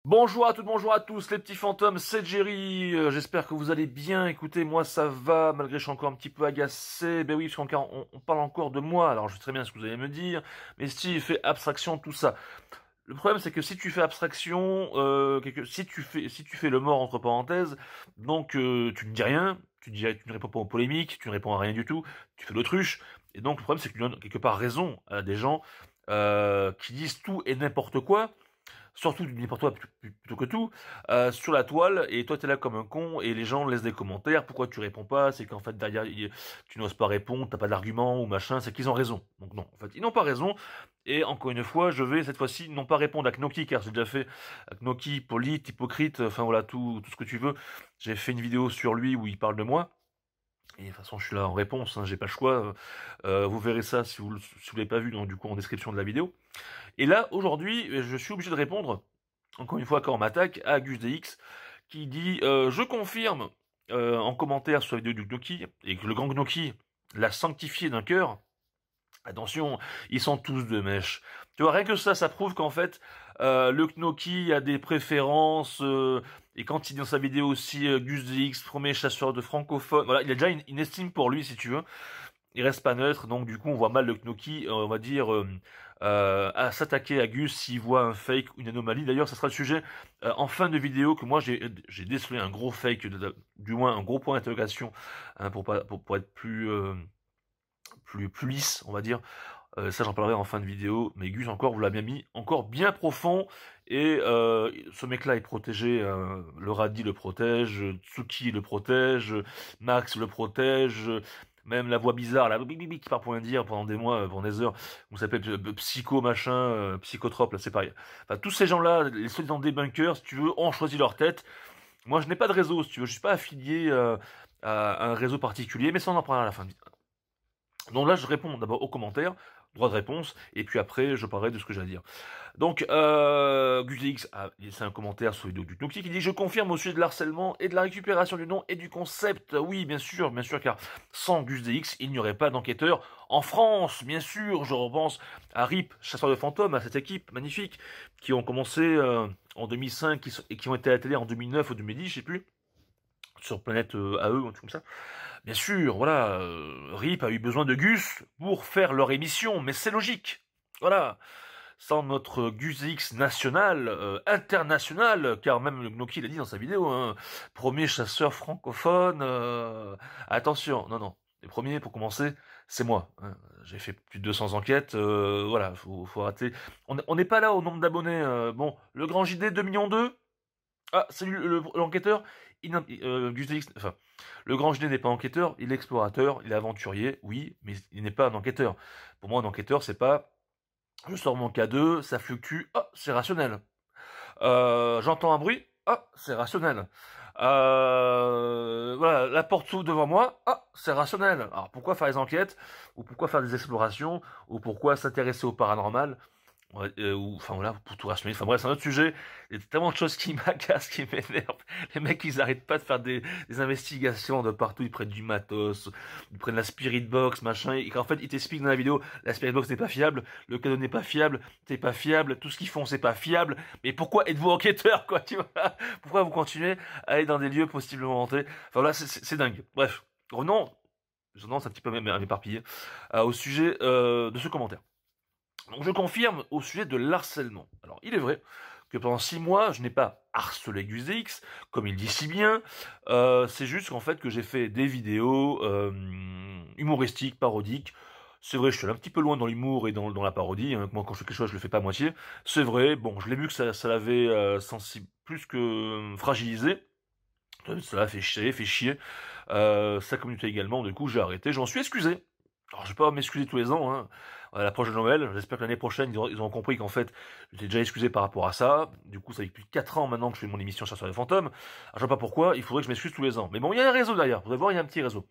Bonjour à toutes, bonjour à tous, les petits fantômes, c'est Jerry. J'espère que vous allez bien. Écoutez, moi ça va, malgré que je suis encore un petit peu agacé. Ben oui, parce qu'on parle encore de moi. Alors je sais très bien ce que vous allez me dire, mais si fait abstraction de tout ça. Le problème, c'est que si tu fais abstraction, si tu fais le mort entre parenthèses, donc tu ne dis rien, tu ne réponds pas aux polémiques, tu ne réponds à rien du tout, tu fais l'autruche. Et donc le problème, c'est que tu donnes quelque part raison à des gens qui disent tout et n'importe quoi, surtout du n'importe quoi plutôt que tout, sur la toile, et toi t'es là comme un con, et les gens laissent des commentaires, pourquoi tu réponds pas, c'est qu'en fait derrière tu n'oses pas répondre, t'as pas d'argument ou machin, c'est qu'ils ont raison. Donc non, en fait ils n'ont pas raison, et encore une fois, je vais cette fois-ci non pas répondre à Knoki, car j'ai déjà fait Knoki, Polite, hypocrite, enfin voilà, tout ce que tu veux. J'ai fait une vidéo sur lui où il parle de moi, et de toute façon, je suis là en réponse, hein, j'ai pas le choix. Vous verrez ça si vous l'avez pas vu, donc du coup en description de la vidéo. Et là, aujourd'hui, je suis obligé de répondre, encore une fois, quand on m'attaque, à GusDX, qui dit je confirme en commentaire sur la vidéo du Gnoki, et que le grand Gnoki l'a sanctifié d'un cœur. Attention, ils sont tous de mèche. Tu vois, rien que ça prouve qu'en fait, le Gnoki a des préférences, et quand il dit dans sa vidéo aussi, GusDX, premier chasseur de francophones, voilà, il a déjà une estime pour lui, si tu veux. Il reste pas neutre, donc du coup on voit mal le Knoki, on va dire, à s'attaquer à Gus s'il voit un fake ou une anomalie. D'ailleurs, ça sera le sujet en fin de vidéo que moi j'ai décelé un gros fake, du moins un gros point d'interrogation, hein, pour être plus lisse, on va dire. Ça j'en parlerai en fin de vidéo, mais Gus encore vous l'a bien mis, encore bien profond, et ce mec-là est protégé, le Radis le protège, Tsuki le protège, Max le protège, même la voix bizarre, la qui part pour rien dire pendant des mois, pendant des heures, vous s'appelle psycho machin, psychotrope, là c'est pareil. Enfin, tous ces gens-là, les soi-disant débunkers, si tu veux, ont choisi leur tête. Moi je n'ai pas de réseau, si tu veux, je suis pas affilié à un réseau particulier, mais ça on en parlera à la fin. Donc là, je réponds d'abord aux commentaires, droit de réponse, et puis après, je parlerai de ce que j'ai à dire. Donc, GusDX a laissé un commentaire sur la vidéo du Noxy qui dit « Je confirme au sujet de l'harcèlement et de la récupération du nom et du concept. Oui, bien sûr, car sans GusDX, il n'y aurait pas d'enquêteur en France, bien sûr. Je repense à RIP, chasseur de fantômes, à cette équipe magnifique, qui ont commencé en 2005 et qui ont été à la télé en 2009 ou 2010, je sais plus, sur Planète AE, ou un truc comme ça. Bien sûr, voilà, RIP a eu besoin de Gus pour faire leur émission, mais c'est logique. Voilà. Sans notre GusX national, international, car même le Gnocchi l'a dit dans sa vidéo, hein, premier chasseur francophone, attention, non, non, les premiers, pour commencer, c'est moi. Hein. J'ai fait plus de 200 enquêtes, voilà, faut arrêter. On n'est pas là au nombre d'abonnés. Bon, le grand JD 2 millions 2. Ah, salut l'enquêteur. Enfin, le grand Genet n'est pas enquêteur, il est explorateur, il est aventurier, oui, mais il n'est pas un enquêteur. Pour moi, un enquêteur, c'est pas je sors mon K2, ça fluctue, ah, c'est rationnel. J'entends un bruit, ah, c'est rationnel. Voilà, la porte s'ouvre devant moi, ah, c'est rationnel. Alors pourquoi faire des enquêtes, ou pourquoi faire des explorations, ou pourquoi s'intéresser au paranormal? Ouais, ou, enfin voilà, pour tout rationaliser. Enfin bref, c'est un autre sujet. Il y a tellement de choses qui m'agacent, qui m'énervent. Les mecs, ils arrêtent pas de faire des investigations de partout. Ils prennent du matos, ils prennent la spirit box, machin. Et qu'en fait, ils t'expliquent dans la vidéo, la spirit box n'est pas fiable, le cadeau n'est pas fiable, c'est pas fiable, tout ce qu'ils font, c'est pas fiable. Mais pourquoi êtes-vous enquêteur, quoi, tu vois? Pourquoi vous continuez à aller dans des lieux possiblement hantés? Enfin là, c'est dingue. Bref. Revenons, j'ai tendance un petit peu à m'éparpiller, au sujet de ce commentaire. Donc je confirme au sujet de l'harcèlement. Alors il est vrai que pendant 6 mois, je n'ai pas harcelé GusDX, comme il dit si bien. C'est juste qu'en fait que j'ai fait des vidéos humoristiques, parodiques. C'est vrai, je suis allé un petit peu loin dans l'humour et dans la parodie. Hein. Moi, quand je fais quelque chose, je le fais pas à moitié. C'est vrai, bon, je l'ai vu que ça l'avait plus que fragilisé. Ça l'a fait chier. Sa communauté également, du coup, j'ai arrêté. J'en suis excusé. Alors, je vais pas m'excuser tous les ans, hein. À l'approche de Noël, j'espère que l'année prochaine, ils auront compris qu'en fait, j'étais déjà excusé par rapport à ça. Du coup, ça fait plus de 4 ans maintenant que je fais mon émission Chasseur des fantômes. Alors, je vois pas pourquoi, il faudrait que je m'excuse tous les ans. Mais bon, il y a un réseau derrière. Vous allez voir, il y a un petit réseau.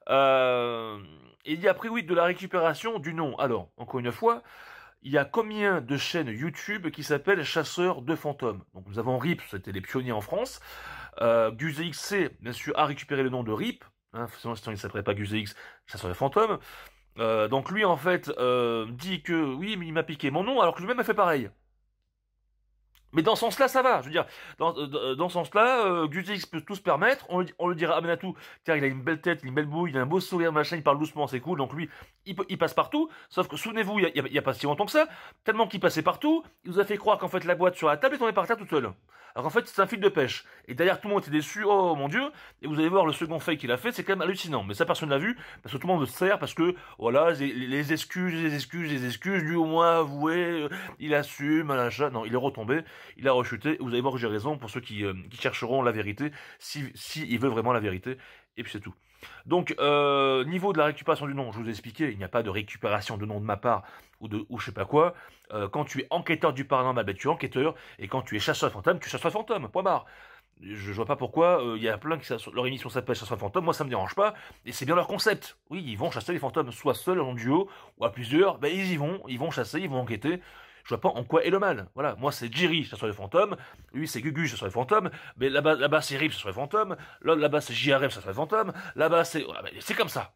Et il y a après, oui, de la récupération du nom. Alors, encore une fois, il y a combien de chaînes YouTube qui s'appellent Chasseurs de fantômes? Donc, nous avons RIP, c'était les pionniers en France. GusDXC, bien sûr, a récupéré le nom de RIP. Hein, sinon, il ne s'appellerait pas GusDX, Chasseur de fantômes. Donc lui, en fait, dit que oui, mais il m'a piqué mon nom, alors que lui-même a fait pareil. Mais dans ce sens-là, ça va. Je veux dire, dans ce sens-là, GusX peut tout se permettre. On le dira à Menatou, car il a une belle tête, une belle bouille, il a un beau sourire, machin, il parle doucement, c'est cool. Donc lui, il passe partout. Sauf que souvenez-vous, il y a pas si longtemps que ça, tellement qu'il passait partout, il nous a fait croire qu'en fait la boîte sur la table est tombée par terre toute seule. Alors qu'en fait, c'est un fil de pêche. Et derrière, tout le monde était déçu. Oh mon dieu. Et vous allez voir le second fake qu'il a fait, c'est quand même hallucinant. Mais ça, personne l'a vu, parce que tout le monde le sert, parce que, voilà, les excuses, lui au moins avoué, il assume, machin. Non, il est retombé, il a rechuté. Et vous allez voir que j'ai raison pour ceux qui chercheront la vérité, si il veut vraiment la vérité. Et puis c'est tout. Donc, niveau de la récupération du nom, je vous ai expliqué, il n'y a pas de récupération de nom de ma part ou je sais pas quoi. Quand tu es enquêteur du paranormal, ben, tu es enquêteur, et quand tu es chasseur de fantômes, tu chasses le fantôme, point barre. Je vois pas pourquoi, il y a plein qui leur émission s'appelle Chasseur de fantômes, moi ça me dérange pas, et c'est bien leur concept. Oui, ils vont chasser les fantômes, soit seuls, en duo, ou à plusieurs, ben ils vont chasser, ils vont enquêter. Je vois pas en quoi est le mal. Voilà, moi c'est Jerry, chasseur de fantômes, lui c'est Gugu, chasseur de fantômes, mais là-bas c'est Rip, chasseur de fantômes, là-bas c'est JRM, chasseur de fantômes, là-bas c'est... Ah, ben, c'est comme ça.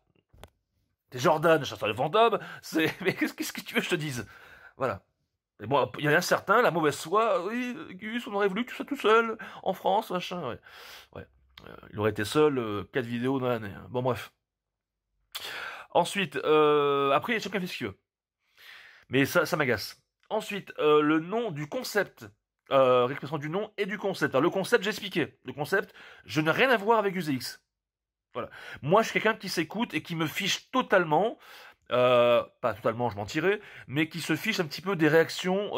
C'est Jordan, chasseur de fantômes, c'est... Mais qu'est-ce que tu veux que je te dise? Voilà. Et bon, il y en a certains, la mauvaise foi, oui, Gus, on aurait voulu que tu sois tout seul, en France, machin, ouais. Ouais. Il aurait été seul, 4 vidéos dans l'année. Hein. Bon, bref. Ensuite, après, chacun fait ce qu'il veut. Mais ça m'agace. Ensuite, le nom du concept. Récupération du nom et du concept. Alors, le concept, j'ai expliqué. Le concept, je n'ai rien à voir avec UZX. Voilà. Moi, je suis quelqu'un qui s'écoute et qui me fiche totalement, pas totalement, je mentirais, mais qui se fiche un petit peu des réactions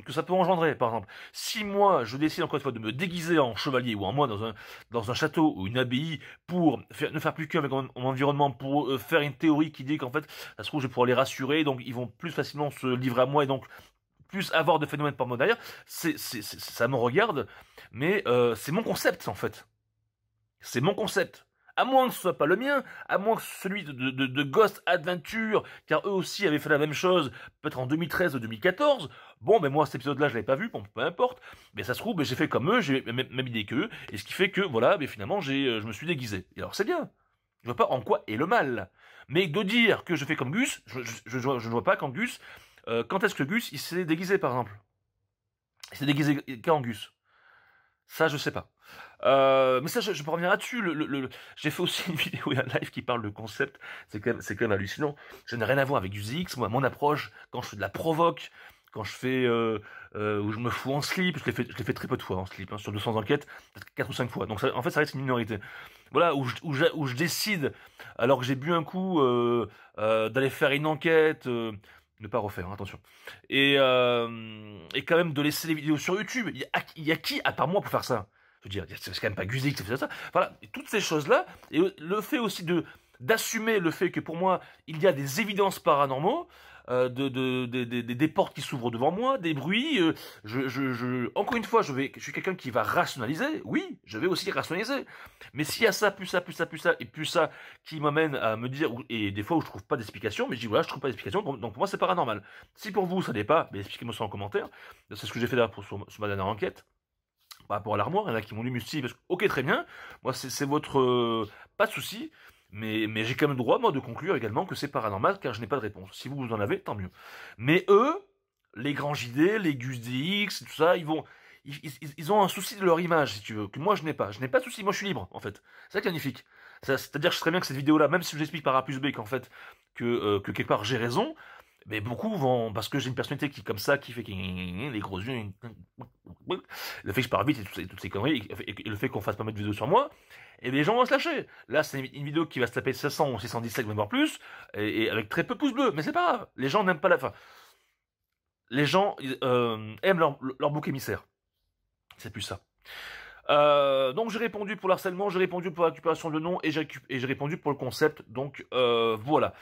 que ça peut engendrer. Par exemple, si moi, je décide encore une fois de me déguiser en chevalier ou en moine dans un château ou une abbaye pour ne faire plus qu'un avec mon environnement, pour faire une théorie qui dit qu'en fait, ça se trouve, je vais pouvoir les rassurer, donc ils vont plus facilement se livrer à moi et donc plus avoir de phénomènes par moi derrière, ça me regarde, mais c'est mon concept en fait. C'est mon concept. À moins que ce soit pas le mien, à moins que celui de Ghost Adventure, car eux aussi avaient fait la même chose, peut-être en 2013 ou 2014. Bon, ben moi, cet épisode-là, je l'avais pas vu, bon, peu importe. Mais ça se trouve, ben, j'ai fait comme eux, j'ai même idée qu'eux, et ce qui fait que, voilà, ben, finalement, je me suis déguisé. Et alors, c'est bien. Je vois pas en quoi est le mal. Mais de dire que je fais comme Gus, je ne vois pas quand Gus, quand est-ce que Gus, il s'est déguisé, par exemple? Il s'est déguisé quand Gus? Ça, je sais pas. Mais ça, je peux revenir là-dessus. J'ai fait aussi une vidéo et un live qui parle de concept. C'est quand même hallucinant. Je n'ai rien à voir avec UZX. Moi, mon approche, quand je fais de la provoque, quand je fais où je me fous en slip, je l'ai fait très peu de fois en slip, hein, sur 200 enquêtes, peut-être 4 ou 5 fois. Donc ça, en fait, ça reste une minorité. Voilà, où je décide, alors que j'ai bu un coup, d'aller faire une enquête. Ne pas refaire, hein, attention. Et quand même de laisser les vidéos sur YouTube. Il y a qui, à part moi, pour faire ça? Je veux dire, c'est quand même pas Guzik qui fait ça. Voilà, et toutes ces choses-là, et le fait aussi d'assumer le fait que pour moi, il y a des évidences paranormaux, des portes qui s'ouvrent devant moi, des bruits. Encore une fois, je suis quelqu'un qui va rationaliser. Oui, je vais aussi rationaliser. Mais s'il y a ça, plus ça, plus ça, plus ça, et plus ça, qui m'amène à me dire, et des fois où je trouve pas d'explication, mais je dis voilà, je trouve pas d'explication, donc pour moi c'est paranormal. Si pour vous ça n'est pas, mais expliquez-moi ça en commentaire. C'est ce que j'ai fait d'ailleurs sur ma dernière enquête. Par rapport à l'armoire, il y en a qui m'ont dit Musti, parce que, ok, très bien, moi c'est votre... pas de souci, mais j'ai quand même le droit, moi, de conclure également que c'est paranormal, car je n'ai pas de réponse. Si vous en avez, tant mieux. Mais eux, les grands JD, les Gus DX, tout ça, ils ont un souci de leur image, si tu veux, que moi je n'ai pas. Je n'ai pas de souci, moi je suis libre, en fait. C'est ça qui est magnifique. C'est-à-dire que je serais bien que cette vidéo-là, même si je vous explique par A plus B qu'en fait, que quelque part j'ai raison, mais beaucoup vont, parce que j'ai une personnalité qui comme ça, qui fait les gros yeux, le fait que je parle vite et toutes ces conneries, et le fait qu'on fasse pas mal de vidéos sur moi, et les gens vont se lâcher. Là, c'est une vidéo qui va se taper 500 ou 617, même voire plus, et avec très peu de pouces bleus, mais c'est pas grave. Les gens n'aiment pas la fin. Les gens aiment leur bouc émissaire. C'est plus ça. Donc j'ai répondu pour l'harcèlement, j'ai répondu pour la récupération de nom et j'ai répondu pour le concept. Donc voilà.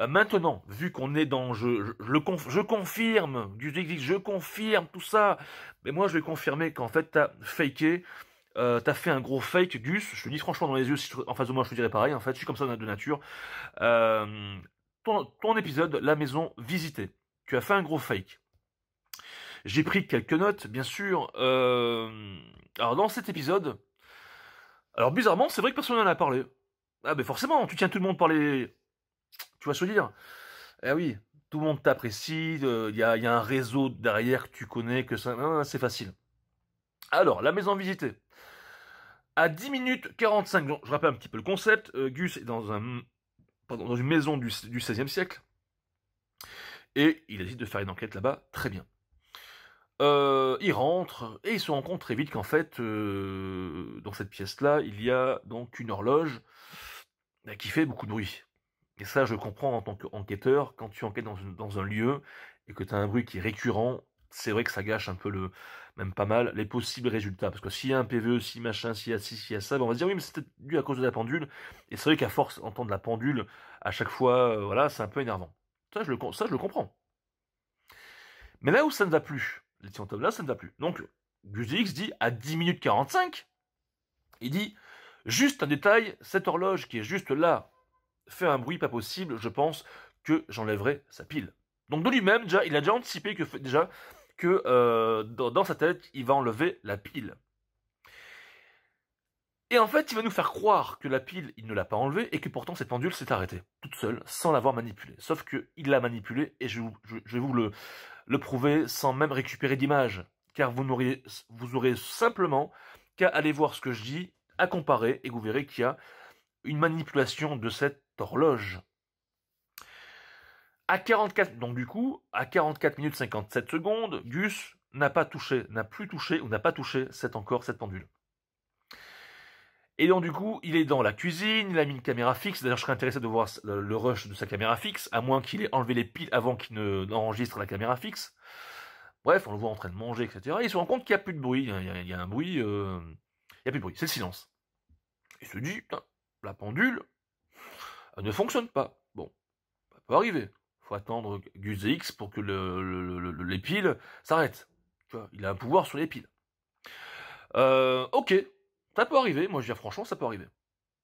Maintenant, vu qu'on est dans je confirme, je confirme tout ça, mais moi je vais confirmer qu'en fait t'as faké, t'as fait un gros fake, Gus. Je te dis franchement dans les yeux, si en face de moi je te dirais pareil. En fait, je suis comme ça de nature. Ton épisode, la maison visitée, tu as fait un gros fake. J'ai pris quelques notes, bien sûr. Alors dans cet épisode, alors bizarrement, c'est vrai que personne n'en a parlé. Ah ben forcément, tu tiens tout le monde par les... Tu vas se dire. Eh oui, tout le monde t'apprécie, il y a un réseau derrière que tu connais, que ça... c'est facile. Alors, la maison visitée. À 10 minutes 45, donc, je rappelle un petit peu le concept, Gus est dans une maison du XVIe siècle, et il décide de faire une enquête là-bas, très bien. Il rentre, et il se rend compte très vite qu'en fait, dans cette pièce-là, il y a donc une horloge qui fait beaucoup de bruit. Et ça, je comprends en tant qu'enquêteur, quand tu enquêtes dans un lieu, et que tu as un bruit qui est récurrent, c'est vrai que ça gâche un peu même pas mal, les possibles résultats. Parce que s'il y a un PVE, si machin, s'il y a ci, s'il y a ça, ben on va se dire oui, mais c'était dû à cause de la pendule. Et c'est vrai qu'à force d'entendre la pendule, à chaque fois, voilà, c'est un peu énervant. Ça, je le comprends. Mais là où ça ne va plus, les Tiantov là, ça ne va plus. Donc, GusDX dit à 10 minutes 45, il dit, juste un détail, cette horloge qui est juste là, fait un bruit pas possible, je pense que j'enlèverai sa pile. Donc de lui-même, déjà, il a déjà anticipé que dans sa tête, il va enlever la pile. Et en fait, il va nous faire croire que la pile, il ne l'a pas enlevée et que pourtant cette pendule s'est arrêtée, toute seule, sans l'avoir manipulée. Sauf qu'il l'a manipulée et je vais vous le prouver sans même récupérer d'image. Car vous aurez simplement qu'à aller voir ce que je dis, à comparer, et vous verrez qu'il y a une manipulation de cette horloge. À 44, donc du coup, à 44 minutes 57 secondes, Gus n'a plus touché cette pendule. Et donc du coup, il est dans la cuisine, il a mis une caméra fixe. D'ailleurs, je serais intéressé de voir le rush de sa caméra fixe, à moins qu'il ait enlevé les piles avant qu'il n'enregistre la caméra fixe. Bref, on le voit en train de manger, etc. Et il se rend compte qu'il n'y a plus de bruit. Il y a un bruit, il n'y a plus de bruit, c'est le silence. Il se dit, putain, la pendule, elle ne fonctionne pas. Bon, ça peut arriver. Faut attendre GusDX pour que les piles s'arrêtent. Tu vois, il a un pouvoir sur les piles. Ok, ça peut arriver. Moi, je veux dire, franchement, ça peut arriver.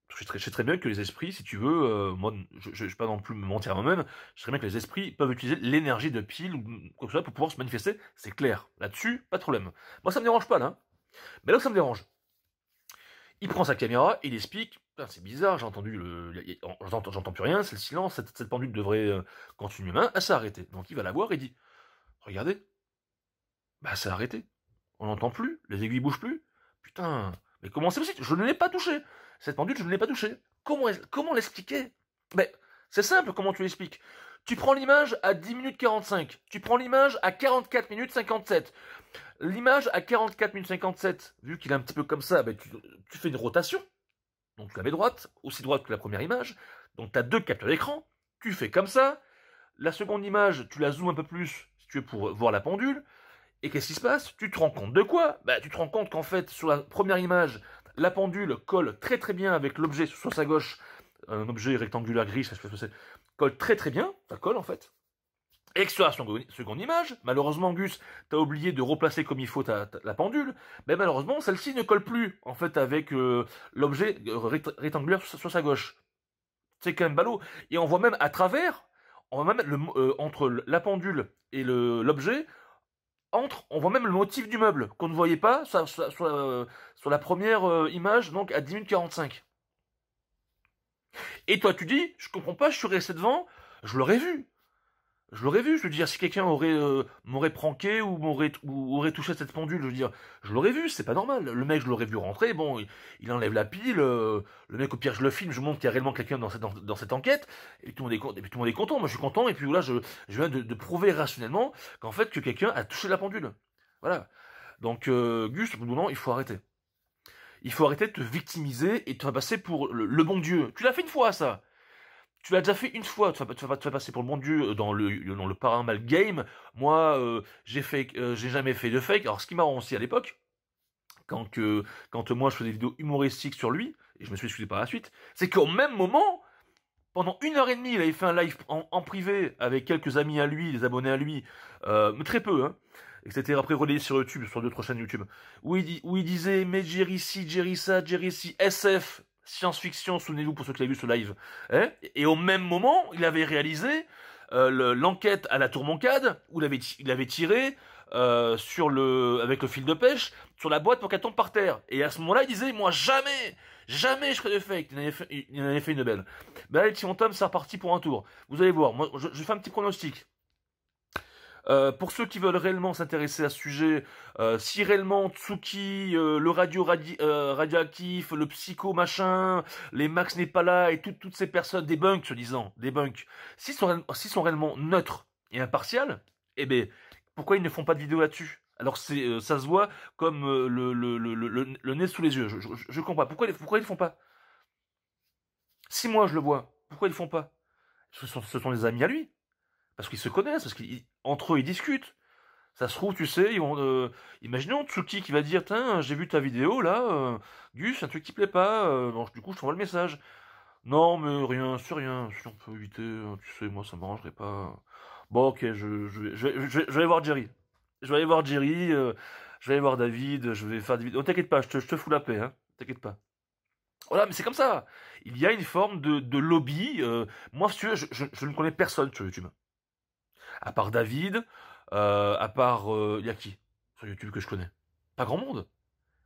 Je sais très bien que les esprits, si tu veux, moi, je ne vais pas non plus me mentir à moi-même, je sais très bien que les esprits peuvent utiliser l'énergie de piles ou quoi que ce soit pour pouvoir se manifester. C'est clair. Là-dessus, pas de problème. Moi, ça me dérange pas, là. Mais là où ça me dérange, il prend sa caméra, il explique, c'est bizarre, j'entends plus rien, c'est le silence, cette pendule devrait continuer main, elle s'est arrêtée. Donc il va la voir et dit, regardez, bah c'est arrêté, on n'entend plus, les aiguilles bougent plus, putain, mais comment c'est possible? Je ne l'ai pas touché, cette pendule je ne l'ai pas touchée. Comment l'expliquer? Ben, c'est simple comment tu l'expliques. Tu prends l'image à 10 minutes 45, tu prends l'image à 44 minutes 57. L'image à 44 minutes 57, vu qu'il est un petit peu comme ça, ben tu fais une rotation. Donc tu la mets droite, aussi droite que la première image. Donc tu as deux capteurs d'écran. Tu fais comme ça. La seconde image, tu la zoomes un peu plus, si tu veux, pour voir la pendule. Et qu'est-ce qui se passe? Tu te rends compte de quoi? Bah, tu te rends compte qu'en fait, sur la première image, la pendule colle très très bien avec l'objet sur sa gauche, un objet rectangulaire gris, ça se fait, colle très très bien, ça colle en fait. Et que sur la seconde image, malheureusement Gus, t'as oublié de replacer comme il faut la pendule, mais malheureusement celle-ci ne colle plus en fait avec l'objet rectangulaire sur sa gauche. C'est quand même ballot. Et on voit même à travers, on voit même entre la pendule et l'objet, on voit même le motif du meuble qu'on ne voyait pas sur la première image, donc à 10 minutes 45. Et toi tu dis, je comprends pas, je suis resté devant, je l'aurais vu. Je l'aurais vu, je veux dire, si quelqu'un m'aurait pranké ou aurait touché cette pendule, je veux dire, je l'aurais vu, c'est pas normal. Le mec, je l'aurais vu rentrer, bon, il enlève la pile, le mec, au pire, je le filme, je montre qu'il y a réellement quelqu'un dans cette enquête, et tout le monde est content, moi je suis content, et puis là, je viens de prouver rationnellement qu'en fait, que quelqu'un a touché la pendule. Voilà. Donc, Gus, au bout d'un moment, il faut arrêter. Il faut arrêter de te victimiser et de te passer pour le bon Dieu. Tu l'as fait une fois, ça. Tu l'as déjà fait une fois, tu vas passer pour le bon Dieu dans le paranormal game. Moi, j'ai jamais fait de fake. Alors, ce qui m'a rendu aussi à l'époque, quand moi je faisais des vidéos humoristiques sur lui, et je me suis excusé par la suite, c'est qu'au même moment, pendant 1 heure et demie, il avait fait un live en privé avec quelques amis à lui, des abonnés à lui, mais très peu, hein. Et c'était après relayé sur YouTube, sur d'autres chaînes YouTube, où il disait, mais Jerry ci, Jerry ça, Jerry ci, SF, science-fiction, souvenez-vous pour ceux qui avaient vu ce live. Hein, et au même moment, il avait réalisé l'enquête à la Tour Moncade, où il avait tiré avec le fil de pêche sur la boîte pour qu'elle tombe par terre. Et à ce moment-là, il disait, moi jamais je ferai de fake. Il en avait fait une belle. Ben là, les petits Tom, c'est reparti pour un tour. Vous allez voir, moi je fais un petit pronostic. Pour ceux qui veulent réellement s'intéresser à ce sujet, si réellement Tsuki, le radioactif, le psycho machin, les Max n'est pas là et toutes ces personnes, des bunks, soi-disant, des bunks, s'ils sont réellement neutres et impartials, eh ben, pourquoi ils ne font pas de vidéo là-dessus? Alors ça se voit comme le nez sous les yeux. Je comprends pas. Pourquoi ils le font pas? Si moi je le vois, pourquoi ils le font pas? Ce sont des amis à lui. Parce qu'ils se connaissent, parce qu'entre eux ils discutent. Ça se trouve, tu sais, ils vont. Imaginons Tsuki qui va dire, tiens, j'ai vu ta vidéo là, Gus, un truc qui plaît pas, bon, du coup je t'envoie le message. Non, mais rien, c'est rien, si on peut éviter, tu sais, moi ça m'arrangerait pas. Bon, ok, je vais voir Jerry. Je vais aller voir Jerry, je vais aller voir David, je vais faire des vidéos. Oh, t'inquiète pas, je te fous la paix, hein, t'inquiète pas. Voilà, mais c'est comme ça. Il y a une forme de lobby. Moi, si tu veux, je ne connais personne sur YouTube. À part David, à part... y a qui sur YouTube que je connais? Pas grand monde.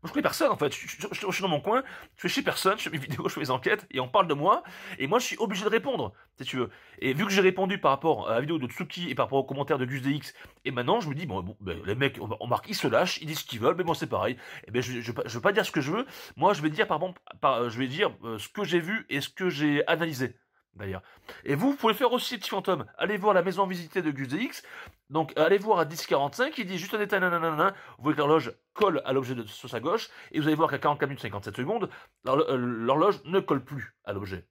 Moi, je connais personne, en fait. Je suis dans mon coin, je fais chez personne, je fais mes vidéos, je fais mes enquêtes, et on parle de moi, et moi, je suis obligé de répondre, si tu veux. Et vu que j'ai répondu par rapport à la vidéo de Tsuki et par rapport aux commentaires de GusDX, et maintenant, je me dis, bon ben, les mecs, on marque, ils se lâchent, ils disent ce qu'ils veulent, mais moi, c'est pareil. Et ben, je veux pas dire ce que je veux. Moi, je vais dire, je vais dire ce que j'ai vu et ce que j'ai analysé. D'ailleurs. Et vous pouvez faire aussi, petit fantôme. Allez voir la maison visitée de GusDX. Donc, allez voir à 10h45, il dit juste un détail, nanana. Vous voyez que l'horloge colle à l'objet sur sa gauche, et vous allez voir qu'à 44 minutes 57 secondes, l'horloge ne colle plus à l'objet.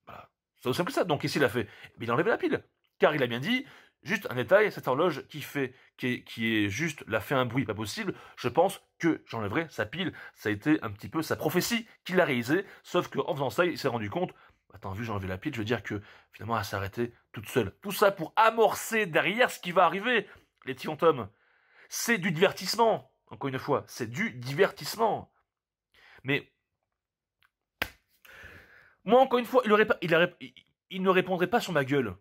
Voilà. C'est aussi simple que ça. Donc, ici, il a fait, mais il a enlevé la pile. Car il a bien dit, juste un détail, cette horloge qui est juste, l'a fait un bruit pas possible, je pense que j'enlèverai sa pile. Ça a été un petit peu sa prophétie qu'il a réalisée, sauf qu'en faisant ça, il s'est rendu compte, attends, vu que j'ai enlevé la pile, je veux dire que finalement elle s'est arrêtée toute seule. Tout ça pour amorcer derrière ce qui va arriver, les petits fantômes. C'est du divertissement, encore une fois, c'est du divertissement. Mais moi, encore une fois, il ne répondrait pas sur ma gueule.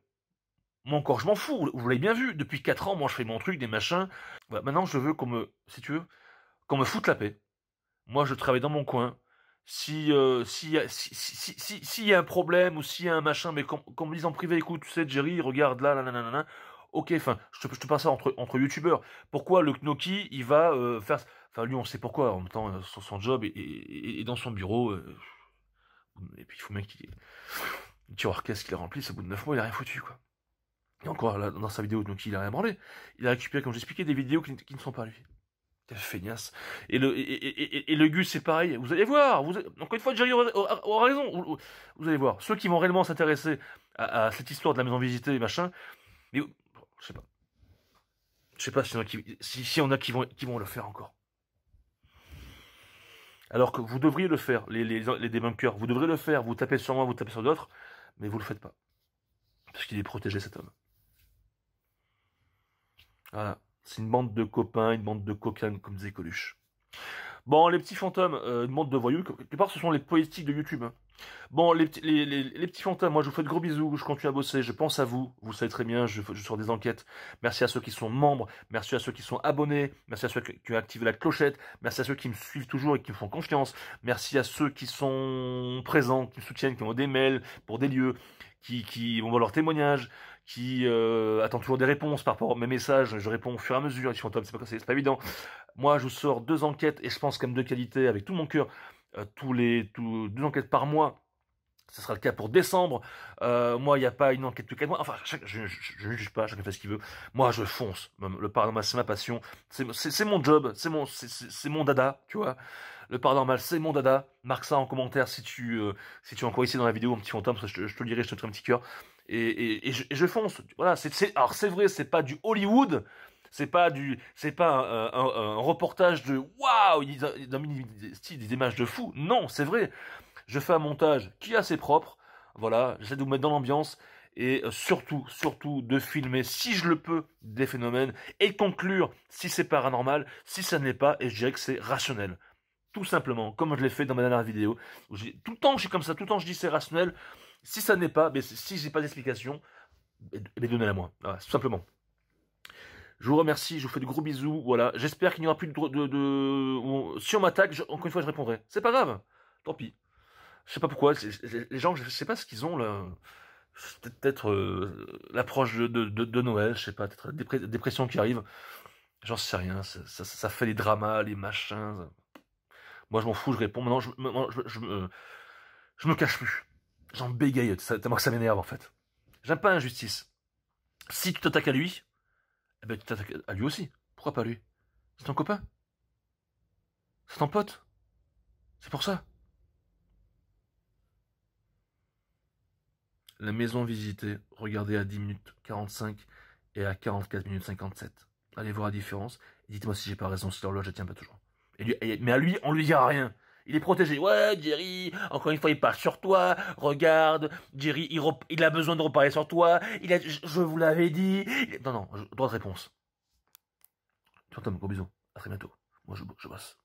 Moi encore, je m'en fous, vous l'avez bien vu, depuis 4 ans, moi je fais mon truc, des machins. Voilà, maintenant je veux qu'on me, si tu veux, qu'on me foute la paix. Moi je travaille dans mon coin. S'il y a un problème ou s'il y a un machin, mais qu'on me dise en privé, écoute, tu sais, Jerry, regarde là, nanana, ok, enfin, je te passe ça entre youtubeurs. Pourquoi le Knoki, il va faire... Enfin, lui, on sait pourquoi, en même temps, son job est dans son bureau. Et puis, il faut bien qu'il tire orchestre qu'il remplisse, au bout de 9 mois, il a rien foutu, quoi. Et encore, là, dans sa vidéo, Knoki, il a rien branlé. Il a récupéré, comme j'expliquais, des vidéos qui ne sont pas lui. Quel feignasse. Et le Gus, c'est pareil. Vous allez voir. Encore une fois, Jerry aura raison. Vous allez voir. Ceux qui vont réellement s'intéresser à cette histoire de la maison visitée et machin. Mais je sais pas. Je sais pas s'il y en a qui vont le faire encore. Alors que vous devriez le faire, les débunkers. Vous devrez le faire. Vous tapez sur moi, vous tapez sur d'autres. Mais vous le faites pas. Parce qu'il est protégé, cet homme. Voilà. C'est une bande de copains, une bande de coquins, comme disait Coluche. Bon, les petits fantômes, une bande de voyous, quelque part, ce sont les politiques de YouTube. Hein. Bon, les petits fantômes, moi, je vous fais de gros bisous, je continue à bosser, je pense à vous, vous le savez très bien, je sors des enquêtes. Merci à ceux qui sont membres, merci à ceux qui sont abonnés, merci à ceux qui ont activé la clochette, merci à ceux qui me suivent toujours et qui me font confiance, merci à ceux qui sont présents, qui me soutiennent, qui ont des mails pour des lieux, qui vont voir leurs témoignages, qui attendent toujours des réponses par rapport à mes messages, je réponds au fur et à mesure, les fantômes, c'est pas évident. Moi, je vous sors 2 enquêtes, et je pense quand même de qualité, avec tout mon cœur, 2 enquêtes par mois. Ce sera le cas pour décembre. Moi, il n'y a pas une enquête tous les 4 mois. Enfin, je ne juge pas, chacun fait ce qu'il veut. Moi, je fonce. Le paranormal, c'est ma passion. C'est mon job. C'est mon dada, tu vois. Le paranormal, c'est mon dada. Marque ça en commentaire si tu es encore ici dans la vidéo, un petit fantôme, parce que je te le dirai, je te ferai un petit cœur. Et je fonce. Voilà. Alors, c'est vrai, c'est pas du Hollywood. C'est pas un reportage de waouh, des images de fou. Non, c'est vrai. Je fais un montage qui est assez propre. Voilà, j'essaie de vous mettre dans l'ambiance. Et surtout de filmer, si je le peux, des phénomènes. Et de conclure si c'est paranormal, si ça ne l'est pas. Et je dirais que c'est rationnel. Tout simplement, comme je l'ai fait dans ma dernière vidéo. Tout le temps je suis comme ça, tout le temps je dis c'est rationnel. Si ça n'est pas, mais si j'ai pas d'explication, donnez-la moi. Voilà, tout simplement. Je vous remercie, je vous fais de gros bisous. Voilà, j'espère qu'il n'y aura plus si on m'attaque, encore une fois, je répondrai. C'est pas grave, tant pis. Je sais pas pourquoi, les gens, je sais pas ce qu'ils ont là. C'est peut-être l'approche de Noël, je sais pas, peut-être la dépression qui arrive. J'en sais rien, ça fait les dramas, les machins. Moi, je m'en fous, je réponds. Maintenant, je me cache plus. J'en bégaye, tellement que ça m'énerve, en fait. J'aime pas l'injustice. Si tu t'attaques à lui, eh ben, tu t'attaques à lui aussi. Pourquoi pas lui? C'est ton copain. C'est ton pote. C'est pour ça. La maison visitée, regardez à 10 minutes 45 et à 44 minutes 57. Allez voir la différence. Et dites-moi si j'ai pas raison, si l'horloge ne tient pas toujours. Mais à lui, on lui dira rien. Il est protégé. Ouais, Jerry, encore une fois, il parle sur toi. Regarde, Jerry, il a besoin de reparler sur toi. Je vous l'avais dit. Non, droit de réponse. Tu entends, gros bisous. À très bientôt. Moi, je bosse.